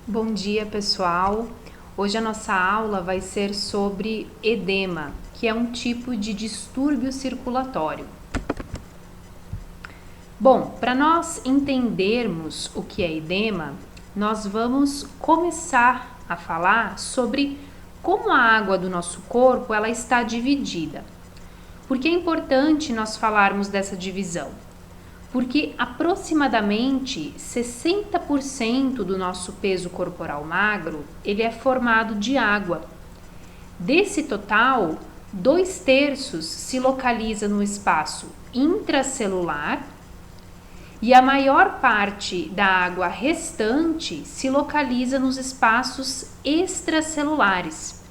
Bom dia, pessoal. Hoje a nossa aula vai ser sobre edema, que é um tipo de distúrbio circulatório. Bom, para nós entendermos o que é edema, nós vamos começar a falar sobre como a água do nosso corpo ela está dividida. Por que é importante nós falarmos dessa divisão? Porque aproximadamente 60% do nosso peso corporal magro, ele é formado de água. Desse total, 2/3 se localiza no espaço intracelular e a maior parte da água restante se localiza nos espaços extracelulares.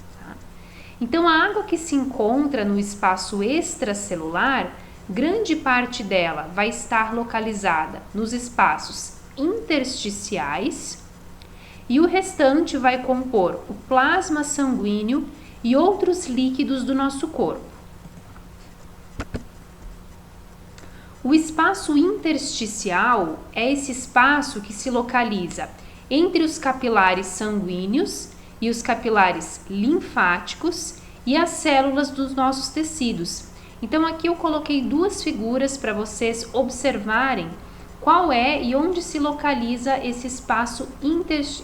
Então, a água que se encontra no espaço extracelular, grande parte dela vai estar localizada nos espaços intersticiais e o restante vai compor o plasma sanguíneo e outros líquidos do nosso corpo. O espaço intersticial é esse espaço que se localiza entre os capilares sanguíneos e os capilares linfáticos e as células dos nossos tecidos. Então aqui eu coloquei duas figuras para vocês observarem qual é e onde se localiza esse espaço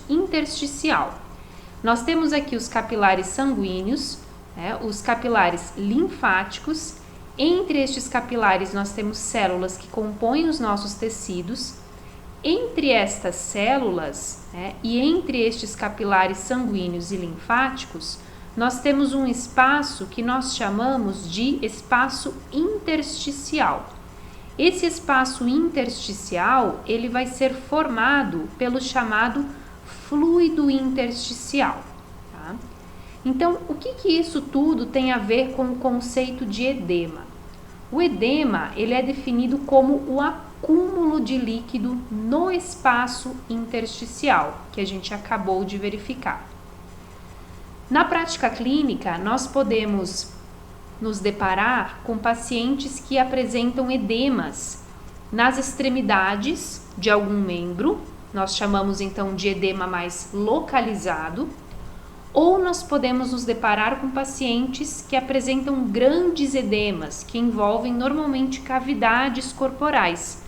intersticial. Nós temos aqui os capilares sanguíneos, os capilares linfáticos. Entre estes capilares nós temos células que compõem os nossos tecidos. Entre estas células e entre estes capilares sanguíneos e linfáticos, nós temos um espaço que nós chamamos de espaço intersticial. Esse espaço intersticial, ele vai ser formado pelo chamado fluido intersticial. Tá? Então, o que isso tudo tem a ver com o conceito de edema? O edema, ele é definido como o acúmulo de líquido no espaço intersticial, que a gente acabou de verificar. Na prática clínica, nós podemos nos deparar com pacientes que apresentam edemas nas extremidades de algum membro, nós chamamos então de edema mais localizado, ou nós podemos nos deparar com pacientes que apresentam grandes edemas, que envolvem normalmente cavidades corporais,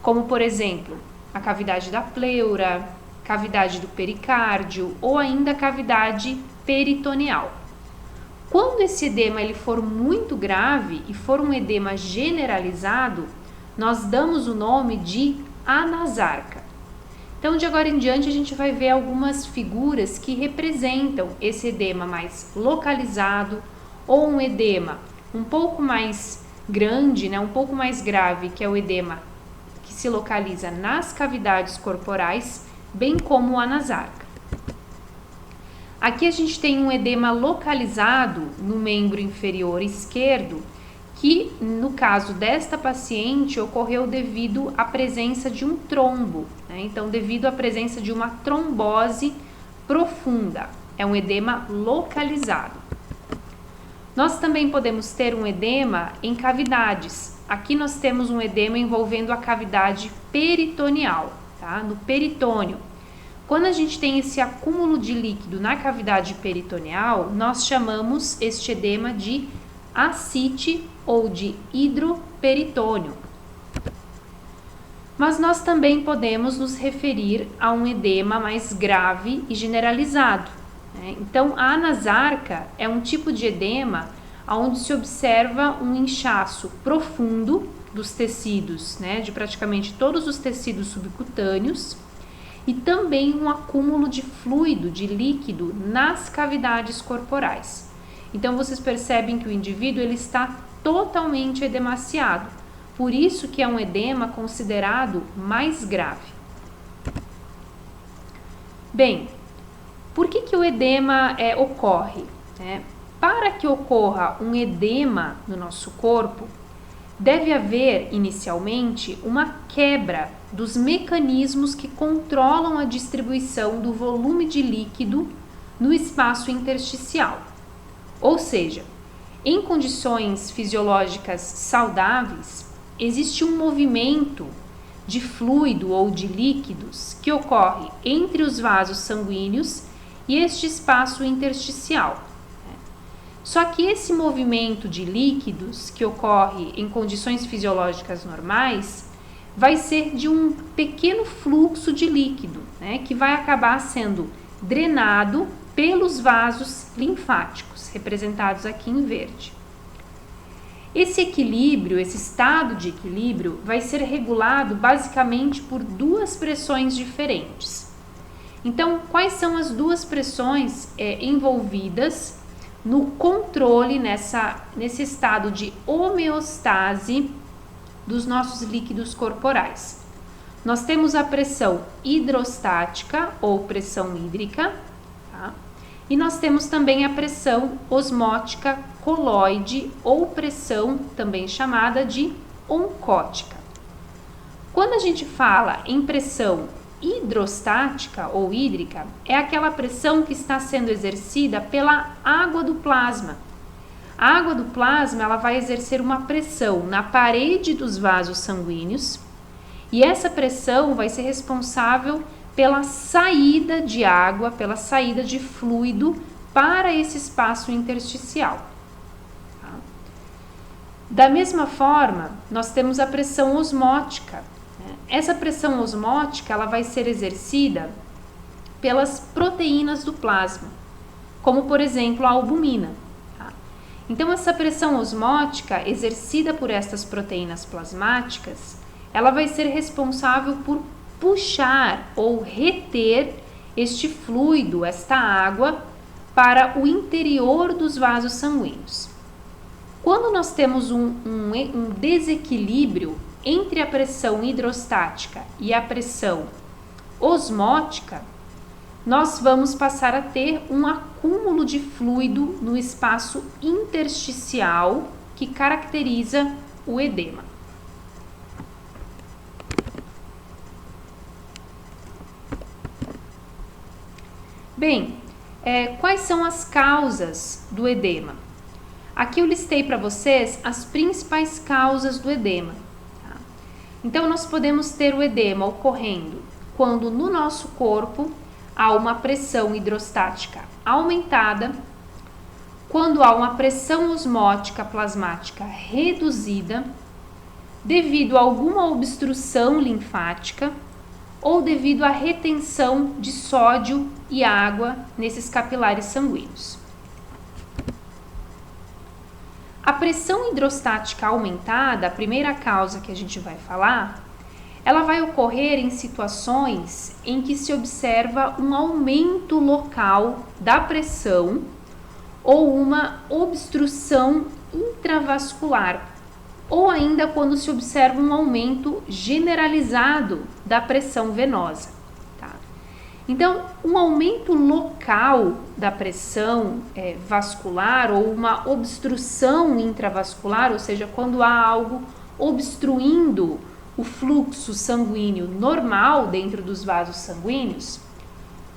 como por exemplo, a cavidade da pleura, cavidade do pericárdio ou ainda a cavidade peritoneal. Quando esse edema ele for muito grave e for um edema generalizado, nós damos o nome de anasarca. Então, de agora em diante, a gente vai ver algumas figuras que representam esse edema mais localizado ou um edema um pouco mais grande, um pouco mais grave, que é o edema que se localiza nas cavidades corporais, bem como o anasarca. Aqui a gente tem um edema localizado no membro inferior esquerdo, que no caso desta paciente ocorreu devido à presença de um trombo, Então, devido à presença de uma trombose profunda, é um edema localizado. Nós também podemos ter um edema em cavidades. Aqui nós temos um edema envolvendo a cavidade peritoneal, no peritônio. Quando a gente tem esse acúmulo de líquido na cavidade peritoneal, nós chamamos este edema de ascite ou de hidroperitônio. Mas nós também podemos nos referir a um edema mais grave e generalizado. Então, a anasarca é um tipo de edema onde se observa um inchaço profundo dos tecidos, de praticamente todos os tecidos subcutâneos, e também um acúmulo de fluido, de líquido, nas cavidades corporais. Então, vocês percebem que o indivíduo ele está totalmente edemaciado, por isso que é um edema considerado mais grave. Bem, por que o edema ocorre? Para que ocorra um edema no nosso corpo, deve haver, inicialmente, uma quebra dos mecanismos que controlam a distribuição do volume de líquido no espaço intersticial. Ou seja, em condições fisiológicas saudáveis, existe um movimento de fluido ou de líquidos que ocorre entre os vasos sanguíneos e este espaço intersticial. Só que esse movimento de líquidos que ocorre em condições fisiológicas normais vai ser de um pequeno fluxo de líquido, que vai acabar sendo drenado pelos vasos linfáticos, representados aqui em verde. Esse equilíbrio, esse estado de equilíbrio, vai ser regulado basicamente por duas pressões diferentes. Então, quais são as duas pressões envolvidas no controle nesse estado de homeostase dos nossos líquidos corporais? Nós temos a pressão hidrostática ou pressão hídrica, tá? E nós temos também a pressão osmótica coloide ou pressão também chamada de oncótica. Quando a gente fala em pressão hidrostática ou hídrica, é aquela pressão que está sendo exercida pela água do plasma. A água do plasma ela vai exercer uma pressão na parede dos vasos sanguíneos e essa pressão vai ser responsável pela saída de água, pela saída de fluido para esse espaço intersticial. Da mesma forma, nós temos a pressão osmótica. Essa pressão osmótica ela vai ser exercida pelas proteínas do plasma, como por exemplo a albumina. Então essa pressão osmótica exercida por estas proteínas plasmáticas, ela vai ser responsável por puxar ou reter este fluido, esta água, para o interior dos vasos sanguíneos. Quando nós temos um desequilíbrio entre a pressão hidrostática e a pressão osmótica, nós vamos passar a ter um acúmulo de fluido no espaço intersticial que caracteriza o edema. Bem, quais são as causas do edema? Aqui eu listei para vocês as principais causas do edema. Tá? Então, nós podemos ter o edema ocorrendo quando no nosso corpo há uma pressão hidrostática aumentada, quando há uma pressão osmótica plasmática reduzida, devido a alguma obstrução linfática ou devido à retenção de sódio e água nesses capilares sanguíneos. A pressão hidrostática aumentada, a primeira causa que a gente vai falar, ela vai ocorrer em situações em que se observa um aumento local da pressão ou uma obstrução intravascular, ou ainda quando se observa um aumento generalizado da pressão venosa. Tá? Então, um aumento local da pressão vascular ou uma obstrução intravascular, ou seja, quando há algo obstruindo o fluxo sanguíneo normal dentro dos vasos sanguíneos,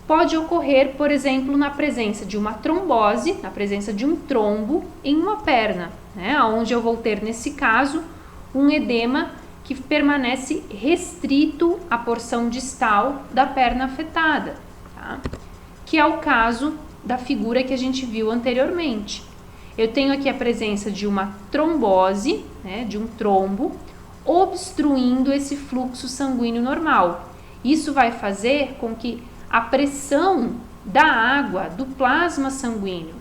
pode ocorrer, por exemplo, na presença de uma trombose, na presença de um trombo em uma perna, onde eu vou ter, nesse caso, um edema que permanece restrito à porção distal da perna afetada, tá? Que é o caso da figura que a gente viu anteriormente. Eu tenho aqui a presença de uma trombose, de um trombo, obstruindo esse fluxo sanguíneo normal. Isso vai fazer com que a pressão da água, do plasma sanguíneo,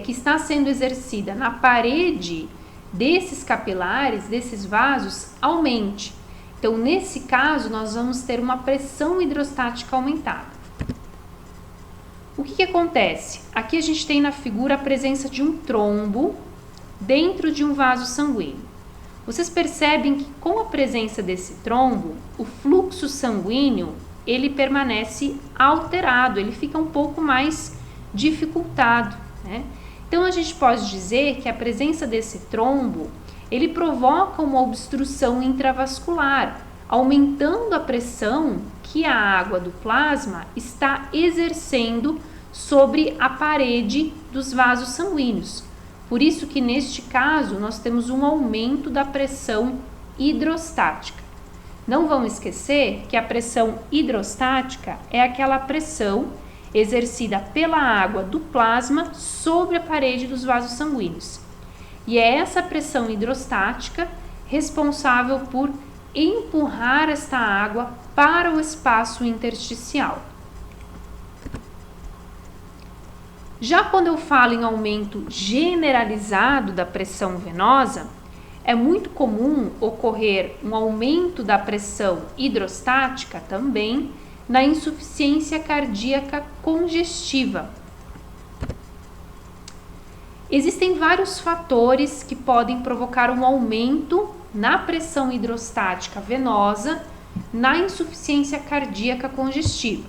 que está sendo exercida na parede desses capilares, desses vasos, aumente. Então, nesse caso, nós vamos ter uma pressão hidrostática aumentada. O que acontece? Aqui a gente tem na figura a presença de um trombo dentro de um vaso sanguíneo. Vocês percebem que com a presença desse trombo, o fluxo sanguíneo ele permanece alterado, ele fica um pouco mais dificultado, Então, a gente pode dizer que a presença desse trombo, ele provoca uma obstrução intravascular, aumentando a pressão que a água do plasma está exercendo sobre a parede dos vasos sanguíneos. Por isso que, neste caso, nós temos um aumento da pressão hidrostática. Não vamos esquecer que a pressão hidrostática é aquela pressão exercida pela água do plasma sobre a parede dos vasos sanguíneos. E é essa pressão hidrostática responsável por empurrar esta água para o espaço intersticial. Já quando eu falo em aumento generalizado da pressão venosa, é muito comum ocorrer um aumento da pressão hidrostática também na insuficiência cardíaca congestiva. Existem vários fatores que podem provocar um aumento na pressão hidrostática venosa na insuficiência cardíaca congestiva.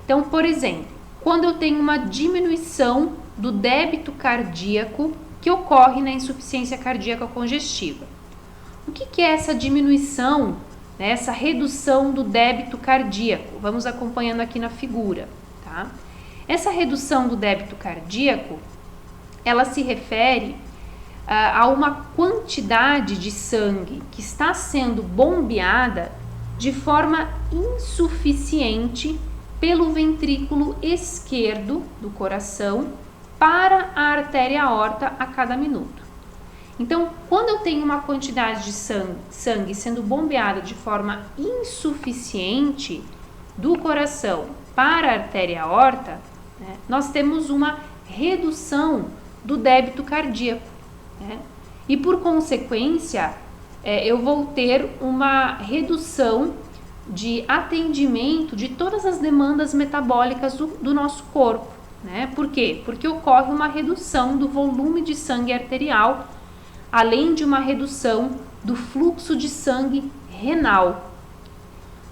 Então, por exemplo, quando eu tenho uma diminuição do débito cardíaco que ocorre na insuficiência cardíaca congestiva. O que é essa diminuição, né, essa redução do débito cardíaco? Vamos acompanhando aqui na figura, tá? Essa redução do débito cardíaco, ela se refere a uma quantidade de sangue que está sendo bombeada de forma insuficiente pelo ventrículo esquerdo do coração para a artéria aorta a cada minuto. Então, quando eu tenho uma quantidade de sangue sendo bombeada de forma insuficiente do coração para a artéria aorta, né, nós temos uma redução do débito cardíaco, né? E por consequência, eu vou ter uma redução de atendimento de todas as demandas metabólicas do nosso corpo, né? Por quê? Porque ocorre uma redução do volume de sangue arterial, além de uma redução do fluxo de sangue renal.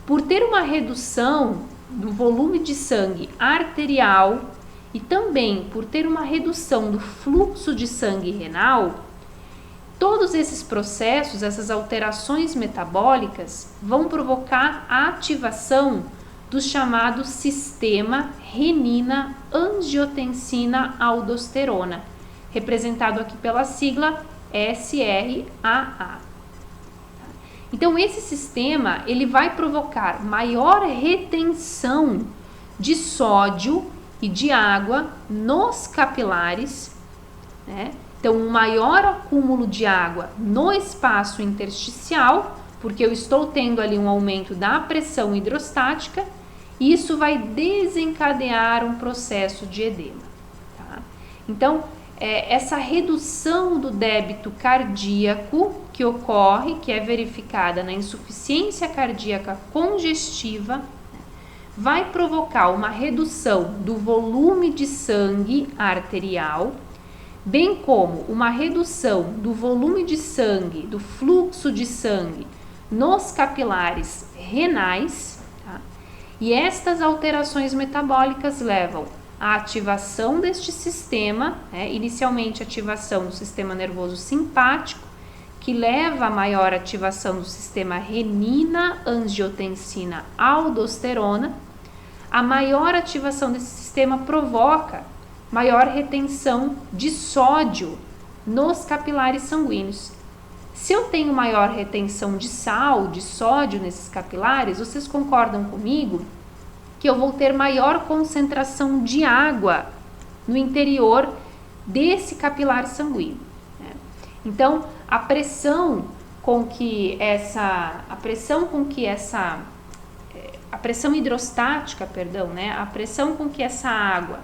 Por ter uma redução do volume de sangue arterial e também por ter uma redução do fluxo de sangue renal, todos esses processos, essas alterações metabólicas, vão provocar a ativação do chamado sistema renina-angiotensina-aldosterona, representado aqui pela sigla SRAA. Então, esse sistema ele vai provocar maior retenção de sódio e de água nos capilares, né? Então, um maior acúmulo de água no espaço intersticial, porque eu estou tendo ali um aumento da pressão hidrostática, e isso vai desencadear um processo de edema, tá? Então, essa redução do débito cardíaco que ocorre, que é verificada na insuficiência cardíaca congestiva, vai provocar uma redução do volume de sangue arterial, bem como uma redução do volume de sangue, do fluxo de sangue nos capilares renais, tá? E estas alterações metabólicas levam à ativação deste sistema, né? Inicialmente ativação do sistema nervoso simpático, que leva a maior ativação do sistema renina-angiotensina-aldosterona. A maior ativação desse sistema provoca maior retenção de sódio nos capilares sanguíneos. Se eu tenho maior retenção de sal, de sódio nesses capilares, vocês concordam comigo que eu vou ter maior concentração de água no interior desse capilar sanguíneo, né? Então, a pressão hidrostática, né? A pressão com que essa água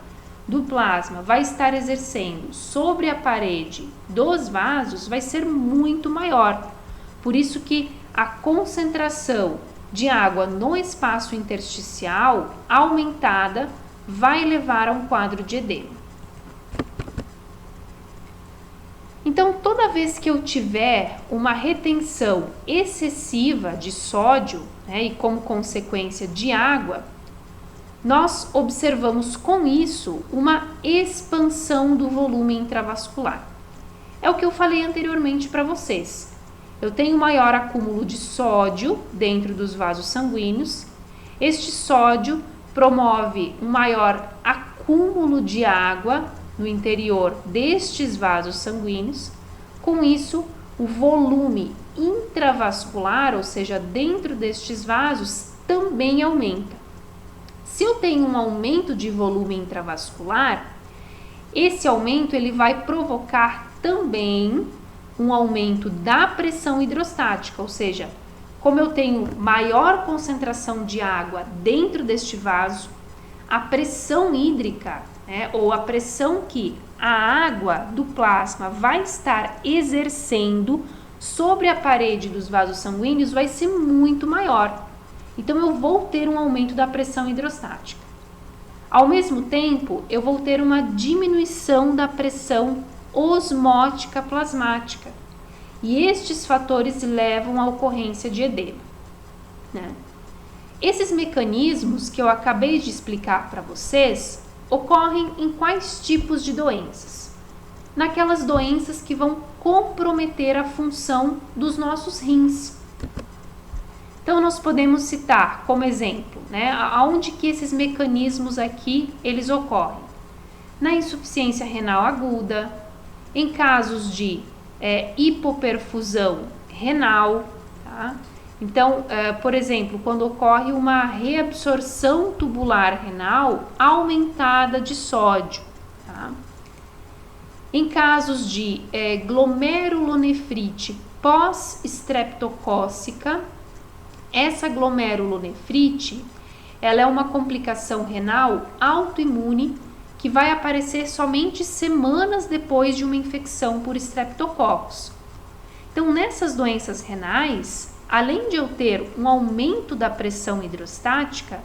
do plasma vai estar exercendo sobre a parede dos vasos vai ser muito maior. Por isso que a concentração de água no espaço intersticial aumentada vai levar a um quadro de edema. Então, toda vez que eu tiver uma retenção excessiva de sódio, né, e como consequência de água, nós observamos com isso uma expansão do volume intravascular. É o que eu falei anteriormente para vocês. Eu tenho maior acúmulo de sódio dentro dos vasos sanguíneos. Este sódio promove um maior acúmulo de água no interior destes vasos sanguíneos. Com isso, o volume intravascular, ou seja, dentro destes vasos, também aumenta. Se eu tenho um aumento de volume intravascular, esse aumento ele vai provocar também um aumento da pressão hidrostática, ou seja, como eu tenho maior concentração de água dentro deste vaso, a pressão hídrica, ou a pressão que a água do plasma vai estar exercendo sobre a parede dos vasos sanguíneos vai ser muito maior. Então, eu vou ter um aumento da pressão hidrostática. Ao mesmo tempo, eu vou ter uma diminuição da pressão osmótica plasmática. E estes fatores levam à ocorrência de edema, né? Esses mecanismos que eu acabei de explicar para vocês ocorrem em quais tipos de doenças? Naquelas doenças que vão comprometer a função dos nossos rins. Então, nós podemos citar como exemplo, né, aonde que esses mecanismos aqui, eles ocorrem. Na insuficiência renal aguda, em casos de hipoperfusão renal, tá? Então, por exemplo, quando ocorre uma reabsorção tubular renal aumentada de sódio, tá? Em casos de glomerulonefrite pós-estreptocócica, essa glomerulonefrite, ela é uma complicação renal autoimune que vai aparecer somente semanas depois de uma infecção por estreptococcus. Então, nessas doenças renais, além de eu ter um aumento da pressão hidrostática,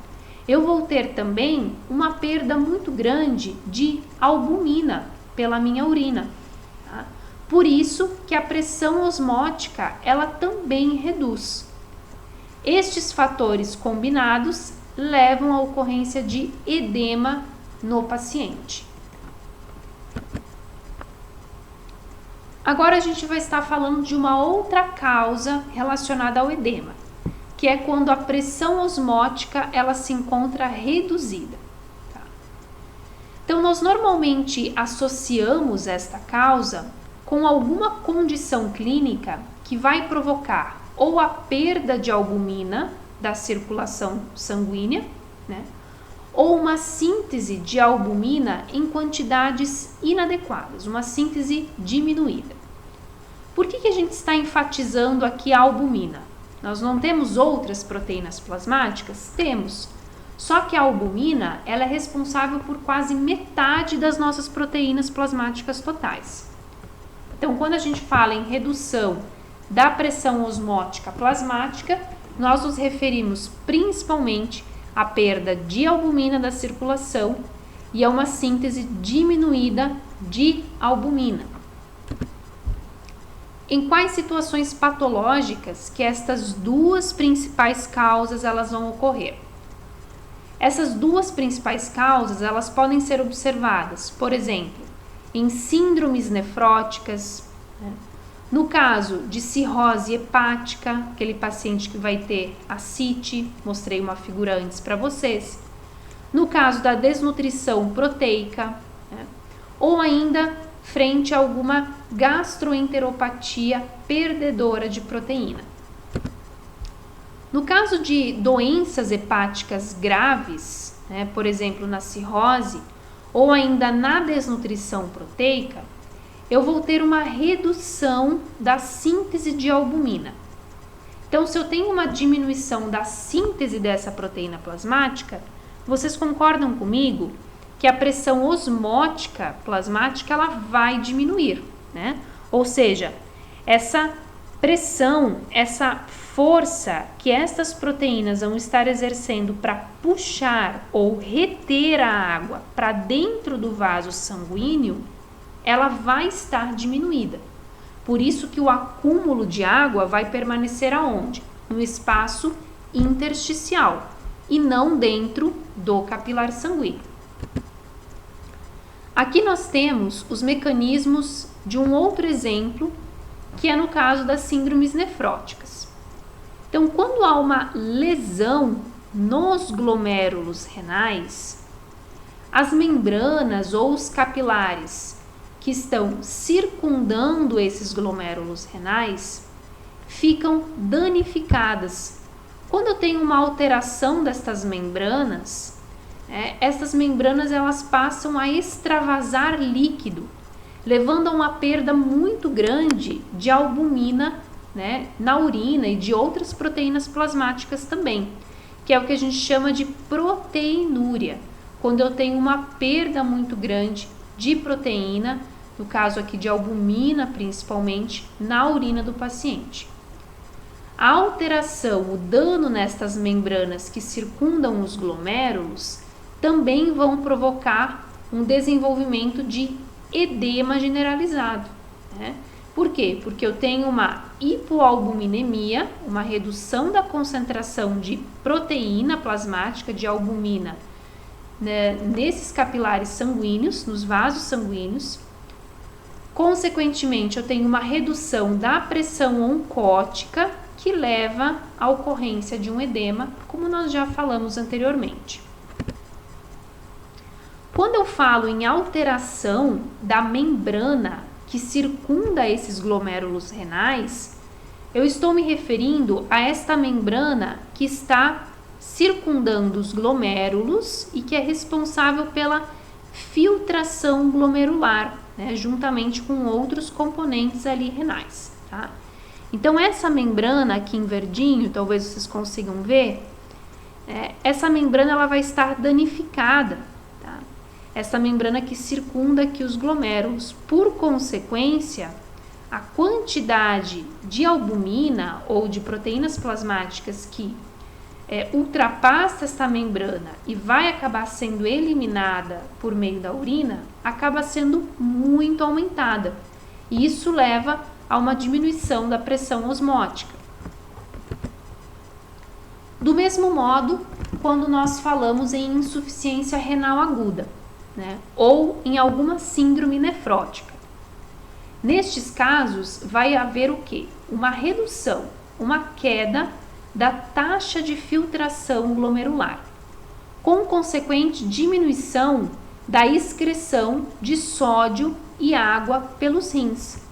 eu vou ter também uma perda muito grande de albumina pela minha urina. Tá? Por isso que a pressão osmótica, ela também reduz. Estes fatores combinados levam à ocorrência de edema no paciente. Agora a gente vai estar falando de uma outra causa relacionada ao edema, que é quando a pressão osmótica ela se encontra reduzida. Tá? Então, nós normalmente associamos esta causa com alguma condição clínica que vai provocar ou a perda de albumina da circulação sanguínea, né? Ou uma síntese de albumina em quantidades inadequadas, uma síntese diminuída. Por que a gente está enfatizando aqui a albumina? Nós não temos outras proteínas plasmáticas? Temos. Só que a albumina ela é responsável por quase metade das nossas proteínas plasmáticas totais. Então, quando a gente fala em redução da pressão osmótica plasmática, nós nos referimos principalmente à perda de albumina da circulação e a uma síntese diminuída de albumina. Em quais situações patológicas que estas duas principais causas elas vão ocorrer? Essas duas principais causas elas podem ser observadas, por exemplo, em síndromes nefróticas, né? No caso de cirrose hepática, aquele paciente que vai ter ascite, mostrei uma figura antes para vocês. No caso da desnutrição proteica, né? Ou ainda frente a alguma gastroenteropatia perdedora de proteína. No caso de doenças hepáticas graves, né? Por exemplo, na cirrose, ou ainda na desnutrição proteica, eu vou ter uma redução da síntese de albumina. Então, se eu tenho uma diminuição da síntese dessa proteína plasmática, vocês concordam comigo que a pressão osmótica plasmática ela vai diminuir, né? Ou seja, essa pressão, essa força que estas proteínas vão estar exercendo para puxar ou reter a água para dentro do vaso sanguíneo, ela vai estar diminuída. Por isso que o acúmulo de água vai permanecer aonde? No espaço intersticial e não dentro do capilar sanguíneo. Aqui nós temos os mecanismos de um outro exemplo, que é no caso das síndromes nefróticas. Então, quando há uma lesão nos glomérulos renais, as membranas ou os capilares que estão circundando esses glomérulos renais, ficam danificadas. Quando eu tenho uma alteração destas membranas, essas membranas elas passam a extravasar líquido, levando a uma perda muito grande de albumina, né, na urina e de outras proteínas plasmáticas também, que é o que a gente chama de proteinúria, quando eu tenho uma perda muito grande de proteína, no caso aqui de albumina principalmente, na urina do paciente. A alteração, o dano nestas membranas que circundam os glomérulos também vão provocar um desenvolvimento de edema generalizado, né? Por quê? Porque eu tenho uma hipoalbuminemia, uma redução da concentração de proteína plasmática, de albumina, né, nesses capilares sanguíneos, nos vasos sanguíneos. Consequentemente, eu tenho uma redução da pressão oncótica, que leva à ocorrência de um edema, como nós já falamos anteriormente. Quando eu falo em alteração da membrana que circunda esses glomérulos renais, eu estou me referindo a esta membrana que está circundando os glomérulos e que é responsável pela filtração glomerular, né, juntamente com outros componentes ali renais, tá? Então, essa membrana aqui em verdinho, talvez vocês consigam ver, essa membrana ela vai estar danificada, tá? Essa membrana que circunda aqui os glomérulos. Por consequência, a quantidade de albumina ou de proteínas plasmáticas que ultrapassa esta membrana e vai acabar sendo eliminada por meio da urina, acaba sendo muito aumentada. E isso leva a uma diminuição da pressão osmótica. Do mesmo modo, quando nós falamos em insuficiência renal aguda, né, ou em alguma síndrome nefrótica. Nestes casos, vai haver o quê? Uma redução, uma queda da taxa de filtração glomerular, com consequente diminuição da excreção de sódio e água pelos rins.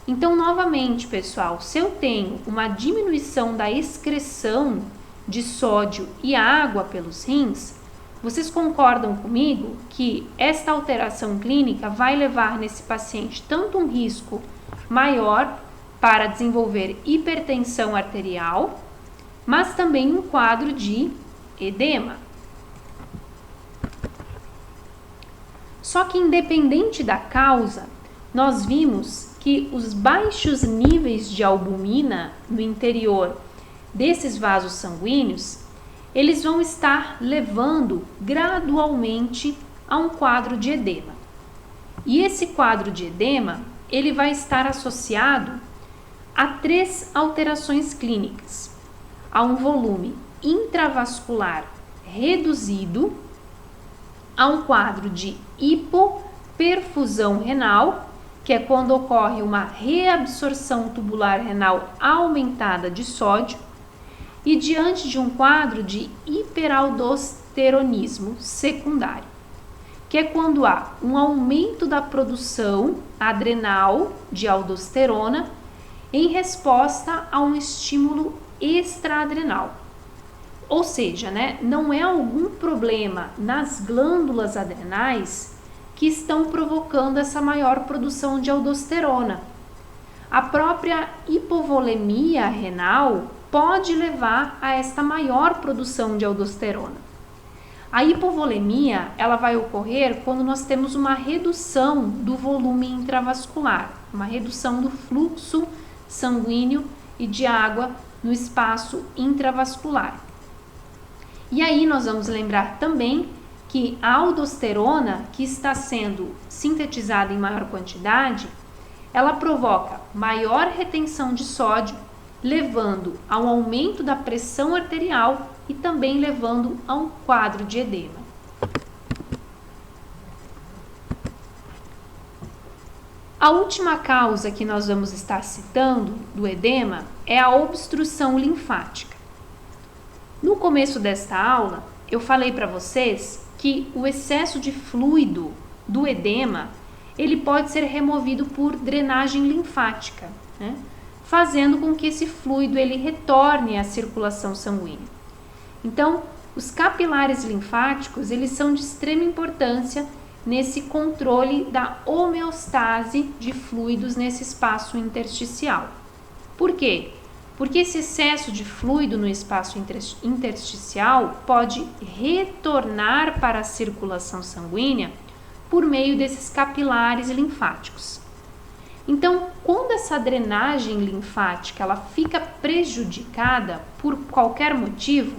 Então, novamente, pessoal, se eu tenho uma diminuição da excreção de sódio e água pelos rins, vocês concordam comigo que esta alteração clínica vai levar nesse paciente tanto um risco maior para desenvolver hipertensão arterial, mas também um quadro de edema. Só que independente da causa, nós vimos que os baixos níveis de albumina no interior desses vasos sanguíneos, eles vão estar levando gradualmente a um quadro de edema. E esse quadro de edema, ele vai estar associado a 3 alterações clínicas: a um volume intravascular reduzido, a um quadro de hipoperfusão renal, que é quando ocorre uma reabsorção tubular renal aumentada de sódio, e diante de um quadro de hiperaldosteronismo secundário, que é quando há um aumento da produção adrenal de aldosterona em resposta a um estímulo extraadrenal. Ou seja, né, não é algum problema nas glândulas adrenais que estão provocando essa maior produção de aldosterona. A própria hipovolemia renal pode levar a esta maior produção de aldosterona. A hipovolemia, ela vai ocorrer quando nós temos uma redução do volume intravascular, uma redução do fluxo sanguíneo e de água no espaço intravascular. E aí nós vamos lembrar também que a aldosterona, que está sendo sintetizada em maior quantidade, ela provoca maior retenção de sódio, levando a um aumento da pressão arterial e também levando a um quadro de edema. A última causa que nós vamos estar citando do edema é a obstrução linfática. No começo desta aula, eu falei para vocês que o excesso de fluido do edema, ele pode ser removido por drenagem linfática, né? fazendo com que esse fluido ele retorne à circulação sanguínea. Então, os capilares linfáticos, eles são de extrema importância nesse controle da homeostase de fluidos nesse espaço intersticial. Por quê? Porque esse excesso de fluido no espaço intersticial pode retornar para a circulação sanguínea por meio desses capilares linfáticos. Então, quando essa drenagem linfática ela fica prejudicada por qualquer motivo,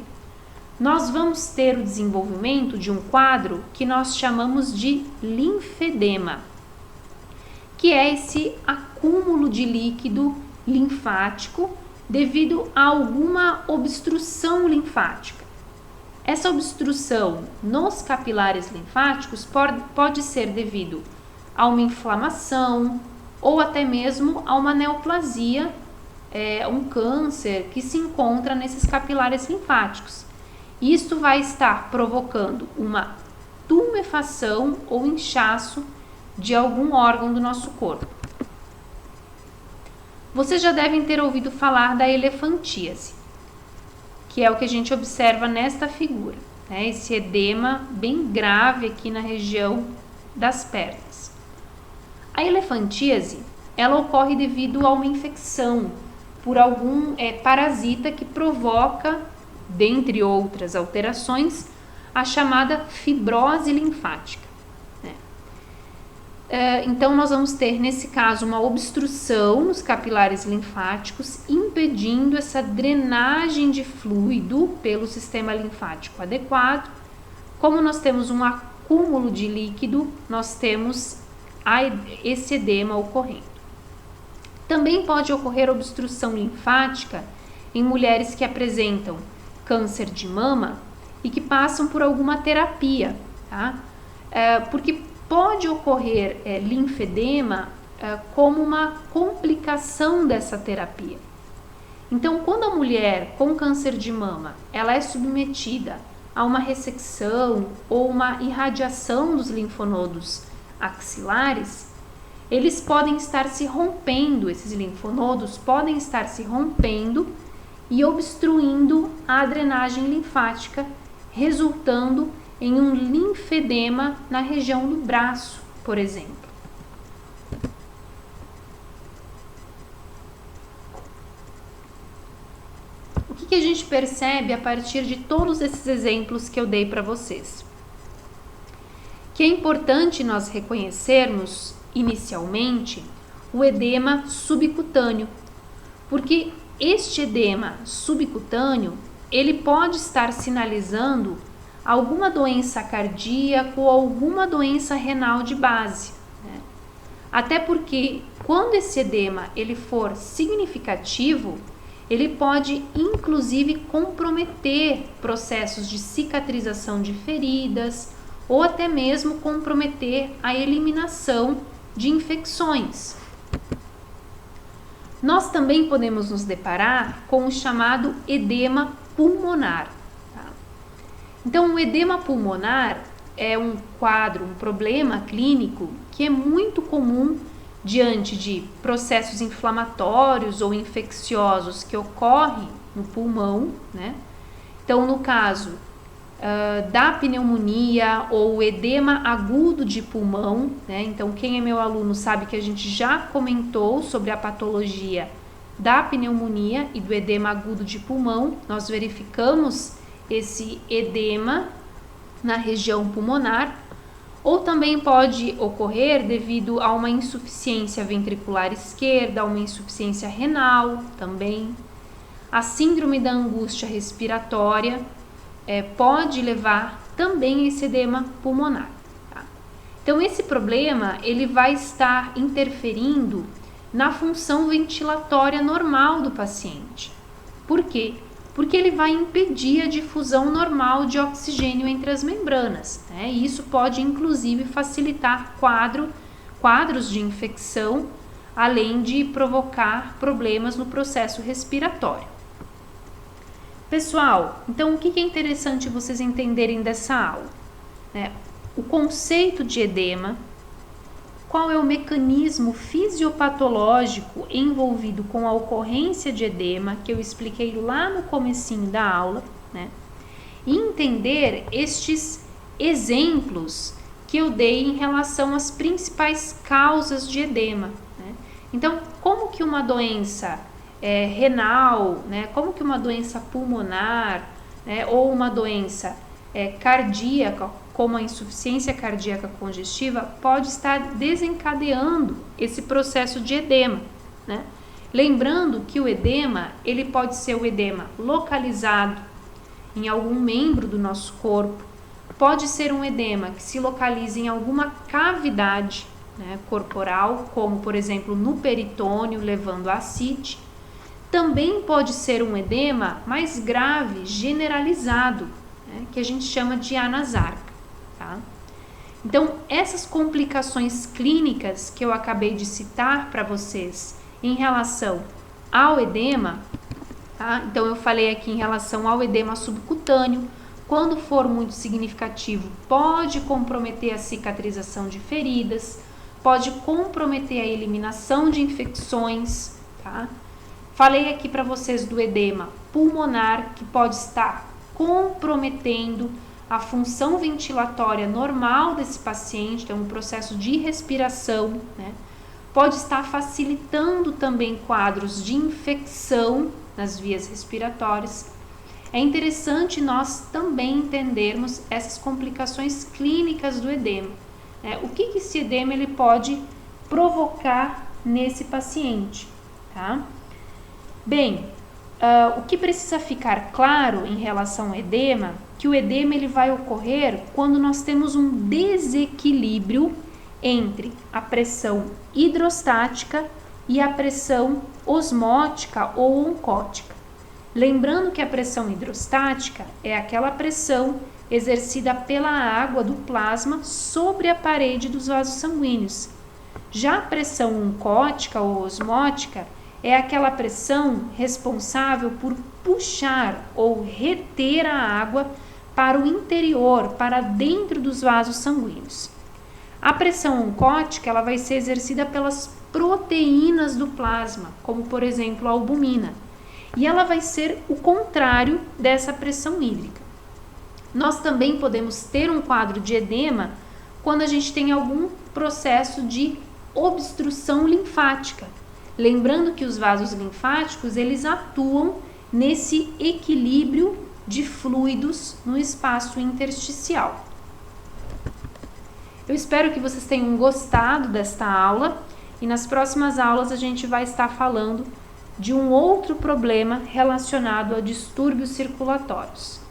nós vamos ter o desenvolvimento de um quadro que nós chamamos de linfedema, que é esse acúmulo de líquido linfático devido a alguma obstrução linfática. Essa obstrução nos capilares linfáticos pode ser devido a uma inflamação ou até mesmo a uma neoplasia, um câncer que se encontra nesses capilares linfáticos. Isto vai estar provocando uma tumefação ou inchaço de algum órgão do nosso corpo. Vocês já devem ter ouvido falar da elefantíase, que é o que a gente observa nesta figura, né? Esse edema bem grave aqui na região das pernas. A elefantíase, ela ocorre devido a uma infecção por algum parasita que provoca, dentre outras alterações, a chamada fibrose linfática. Então, nós vamos ter, nesse caso, uma obstrução nos capilares linfáticos, impedindo essa drenagem de fluido pelo sistema linfático adequado. Como nós temos um acúmulo de líquido, nós temos esse edema ocorrendo. Também pode ocorrer obstrução linfática em mulheres que apresentam câncer de mama e que passam por alguma terapia, tá? Porque pode ocorrer linfedema como uma complicação dessa terapia. Então, quando a mulher com câncer de mama ela é submetida a uma ressecção ou uma irradiação dos linfonodos axilares, eles podem estar se rompendo, esses linfonodos podem estar se rompendo e obstruindo a drenagem linfática, resultando em um linfedema na região do braço, por exemplo. O que a gente percebe a partir de todos esses exemplos que eu dei para vocês? Que é importante nós reconhecermos, inicialmente, o edema subcutâneo, porque este edema subcutâneo, ele pode estar sinalizando alguma doença cardíaca ou alguma doença renal de base, né? Até porque quando esse edema ele for significativo, ele pode inclusive comprometer processos de cicatrização de feridas ou até mesmo comprometer a eliminação de infecções. Nós também podemos nos deparar com o chamado edema pulmonar. Então, o edema pulmonar é um quadro, um problema clínico que é muito comum diante de processos inflamatórios ou infecciosos que ocorrem no pulmão, né? Então, no caso da pneumonia ou edema agudo de pulmão, né? Então, quem é meu aluno sabe que a gente já comentou sobre a patologia da pneumonia e do edema agudo de pulmão. Nós verificamos esse edema na região pulmonar, ou também pode ocorrer devido a uma insuficiência ventricular esquerda, uma insuficiência renal também. A síndrome da angústia respiratória pode levar também a esse edema pulmonar. Tá? Então, esse problema ele vai estar interferindo na função ventilatória normal do paciente. Por quê? Porque ele vai impedir a difusão normal de oxigênio entre as membranas, né? E isso pode, inclusive, facilitar quadros de infecção, além de provocar problemas no processo respiratório. Pessoal, então o que é interessante vocês entenderem dessa aula? O conceito de edema, qual é o mecanismo fisiopatológico envolvido com a ocorrência de edema, que eu expliquei lá no comecinho da aula, né? E entender estes exemplos que eu dei em relação às principais causas de edema, né? Então, como que uma doença renal, né? Como que uma doença pulmonar, né? Ou uma doença cardíaca, como a insuficiência cardíaca congestiva, pode estar desencadeando esse processo de edema, né? Lembrando que o edema, ele pode ser o edema localizado em algum membro do nosso corpo, pode ser um edema que se localiza em alguma cavidade, né, corporal, como por exemplo no peritônio, levando a ascite. Também pode ser um edema mais grave, generalizado, né, que a gente chama de anasarca. Tá? Então, essas complicações clínicas que eu acabei de citar para vocês em relação ao edema, tá? Então eu falei aqui em relação ao edema subcutâneo, quando for muito significativo, pode comprometer a cicatrização de feridas, pode comprometer a eliminação de infecções, tá? Falei aqui para vocês do edema pulmonar, que pode estar comprometendo a função ventilatória normal desse paciente, então um processo de respiração, né? Pode estar facilitando também quadros de infecção nas vias respiratórias. É interessante nós também entendermos essas complicações clínicas do edema, né? O que esse edema ele pode provocar nesse paciente, tá? Bem, o que precisa ficar claro em relação ao edema, que o edema ele vai ocorrer quando nós temos um desequilíbrio entre a pressão hidrostática e a pressão osmótica ou oncótica. Lembrando que a pressão hidrostática é aquela pressão exercida pela água do plasma sobre a parede dos vasos sanguíneos. Já a pressão oncótica ou osmótica é aquela pressão responsável por puxar ou reter a água para o interior, para dentro dos vasos sanguíneos. A pressão oncótica ela vai ser exercida pelas proteínas do plasma, como por exemplo a albumina, e ela vai ser o contrário dessa pressão hídrica. Nós também podemos ter um quadro de edema quando a gente tem algum processo de obstrução linfática. Lembrando que os vasos linfáticos, eles atuam nesse equilíbrio de fluidos no espaço intersticial. Eu espero que vocês tenham gostado desta aula e nas próximas aulas a gente vai estar falando de um outro problema relacionado a distúrbios circulatórios.